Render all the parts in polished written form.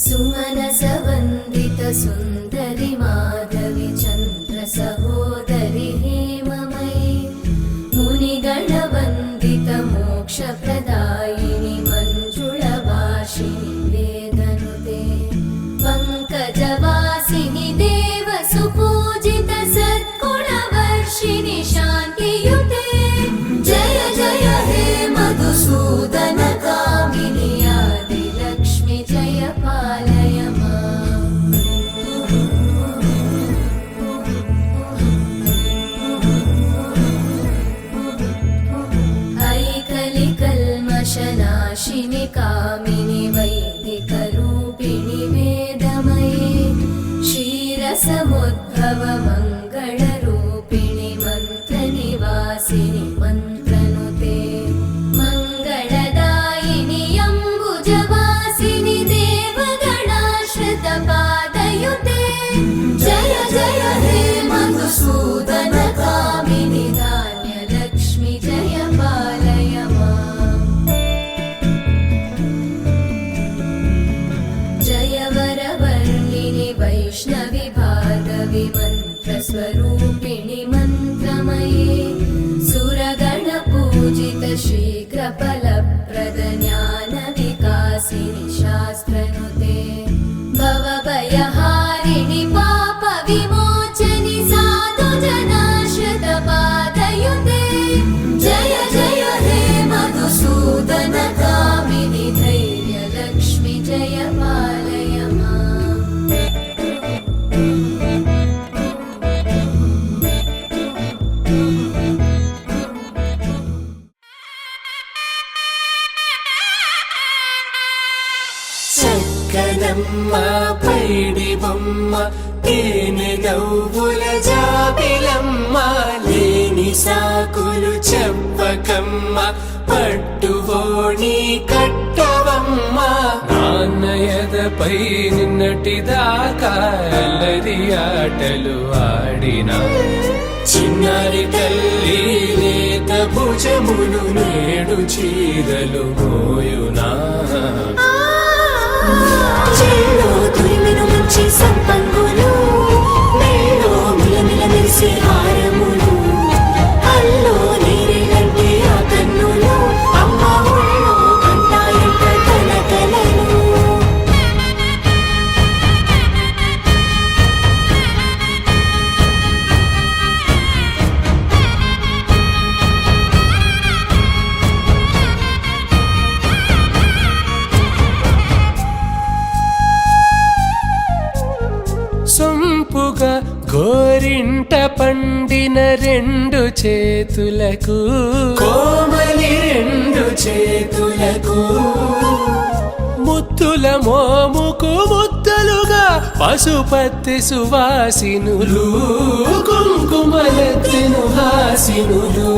सुमनसवन्दित सुन्दरि माधवि चन्द्र सहोदरि हेममयि मुनिगणवन्दित मोक्षप्रदायिनि मञ्जुळभाषिणि वेदनुते पङ्कजवासिनि देवसुपूजित सद्गुणवर्षिणि शान्तियुते जय जय हे मधुसूदन कामिनि आदिलक्ष्मि जय पालय माम् ऐकलिकल्मषनाशिनि कामिनि वैदिकरूपिणि वेदमये क्षीरसमुद्भव मङ्गलरूपिणि मन्त्रनिवासिनि मन्त्रनुते मङ्गलदायिनि अम्बुजवासिनि देवगणाश्रितपादयुते जय जय हे मधुसूदन कामिनि धान्यलक्ष्मि जय पालय माम् जय वरवर्णिनि वैष्णवि भार्गवि मन्त्रस्वरूपिणि मन्त्रमये सुरगणपूजित शीघ्रफलप्रद ज्ञानविकासिनि शास्त्रनुते भवभयहारिणि पापविमोचनि साधुजनाश्रितपादयुते जय जय हे मधुसूदन कामिनि धैर्यलक्ष्मि जय पालय माम् చక్కనమ్మ పైడి బొమ్మ తేనె నవ్వుల జాబిలమ్మ లేని సాకులు చెప్పకమ్మ పట్టువోణి కట్టవమ్మ నాన్నయదపై నిన్నటిదాకా అల్లరి ఆటలు ఆడినా చిన్నారి తల్లి లేత భుజములు నేడు చీరలు మోయునా చెల్లో తురిమిన మంచి సంపంగులు మేలో మిలమిల మెరిసే హారములు అల్లో నీరేలంటే ఆ కన్నులు అమ్మ ఒళ్ళో కంటాయంట తన కలలు సొంపుగా గోరింట పండిన రెండు చేతులకు కోమలి రెండు చేతులకు ముత్తుల మోముకు ముద్దలుగా పశుపతి సువాసినులు కుంకుమలెత్తెను హాసినులు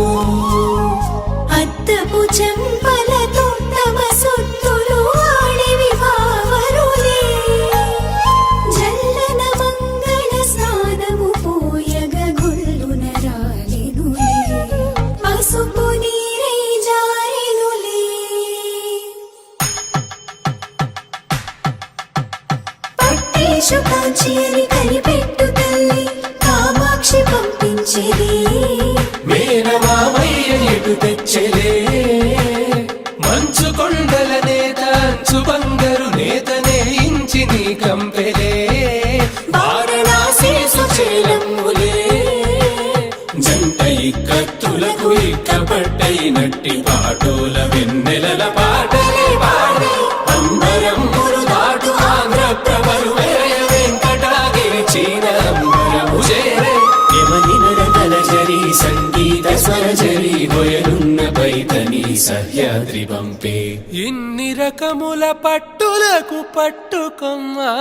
అద్దపు చెంపలతో తమ సొత్తులు ఆడివి భావరులే జల్లన మంగళ స్నానము పోయగ గొల్లున రాలినులే పసుపు నీరై జారినులే పట్టేశు కాంచి అని కనిపెట్టు తల్లి కామాక్షి పంపించేది మేనమామయ్య ఎటు తెచ్చలే మంచు కొండల నేత అంచు బంగారు నేతనే ఇంచి నీ కంపెలే వారణాసి సుచేలమ్ములే జంట ఇక్కత్తులకు ఇక్కపట్టైనట్టి పాటోల వెన్నెలల పాటలే పాడే అంబరమ్ములు దాటు ఆంధ్ర ప్రభలు వేయ వెంకటాగిరి చీన అంబరము చేరే యమని నడకల జరి సంగీత స్వరజరి బొయలున్న పైతని సహ్యాద్రి పంపే ఇన్ని రకముల పట్టులకు పట్టుకొమ్మా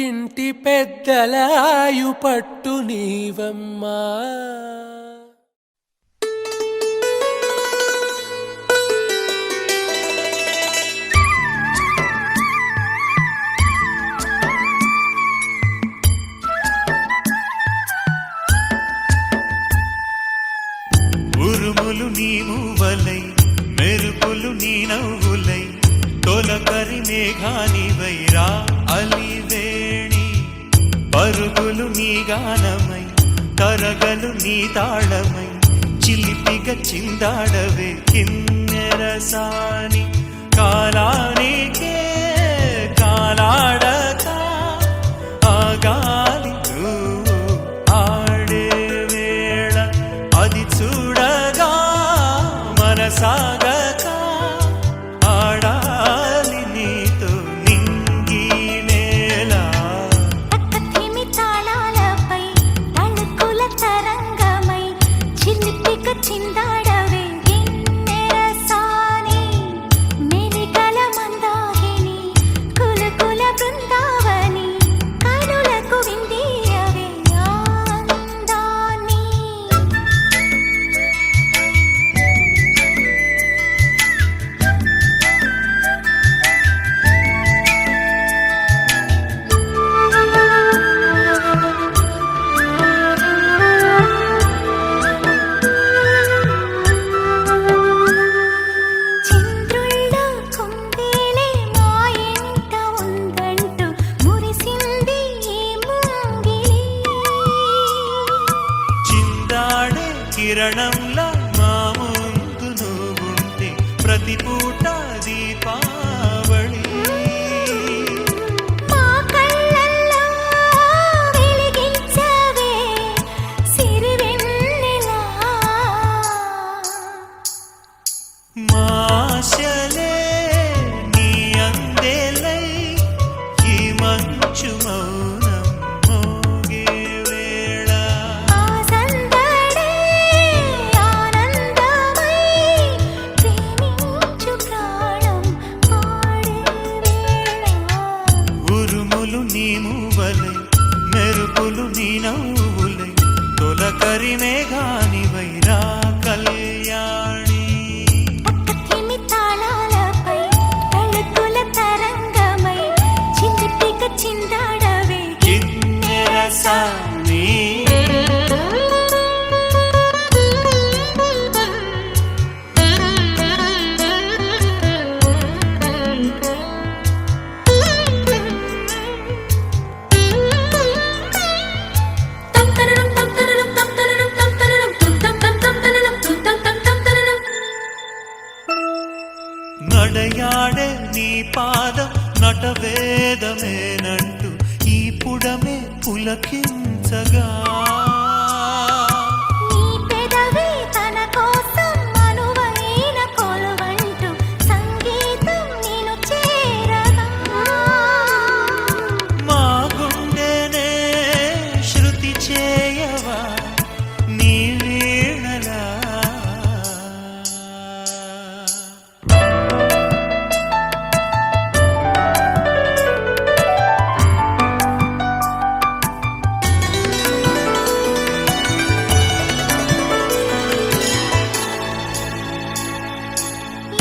ఇంటి పెద్దలాయు పట్టు నీవమ్మా ఉరుములు నీ మువ్వలై మెరుపులు నీ నవ్వులై తొలకరి మేఘానివైరా అలివేణి పరుగులు నీ గానమై తరగలు నీ తాళమై చిలిపిగా చిందాడవే కిన్నెరసాని కాలానికే కాలాడక ఆగాలి నువ్వు ఆడే వేళ అది చూడగా మనసాగక ఆడాలి నీతో నింగి నేల పక్కతిమి తాళాలపై తళుకుల తరంగమై చిలిపిక చిందాడవే గిన్నెరసాని మెలికల మందాగిని కులకుల బృందావని కనులకు విందియవే ఆనందాన్ని చంద్రుళ్ళ కుందేలే మా ఇంట ఉందంటూ మురిసింది ఈ ముంగిలి చిందాడే కిరణంలా మా ముందు నువ్వుంటే ప్రతి పూట దీపావళి మా కళ్ళల్లో వెలిగించవే సిరివెన్నెలా మాశలే నీ అందేలై ఈ మంచు మౌనం మోగే వేళ ఆ సందడే ఆనందమై ప్రేమించు ప్రాణం పాడే వేళ ఉరుములు నీ మూవలై మెరుపులు నీ నవ్వులై తొలకరి మేఘానివైరా కళ్యాణి పక్కతిమి తాళాలపై తళుకుల తరంగమై చిలిపిక చిందాడవే కిన్నెరసాని నడయాడే నీ పాదం నటవేదమేనంటూ ఈ పుడమే పులకించగా నీ పెదవి తన కోసం అనువైన కొలువంటూ సంగీతం నేను చేరగా మా గుండెనే శృతి చేయవా నీ వీణలా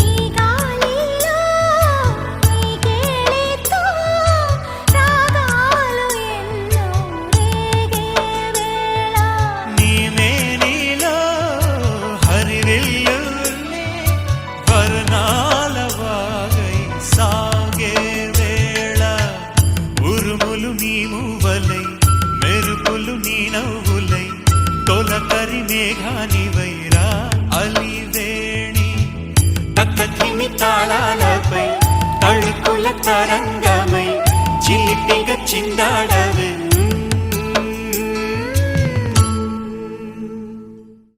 ఈ గాలిలో ఈ గేలితో రాగాలు ఎన్నో రేగే వేళ నీ మేనిలో హరివిల్లులే వర్ణాల వాగై సాగే వేళ ఉరుములు నీ మూవలై మెరుపులు నీ నవ్వులై తొలకరి మేఘానివైరా అలివేణి తక్కతిమి తాళాలపై తళుకుల తరంగమై చిలిపిగా చిందాడవే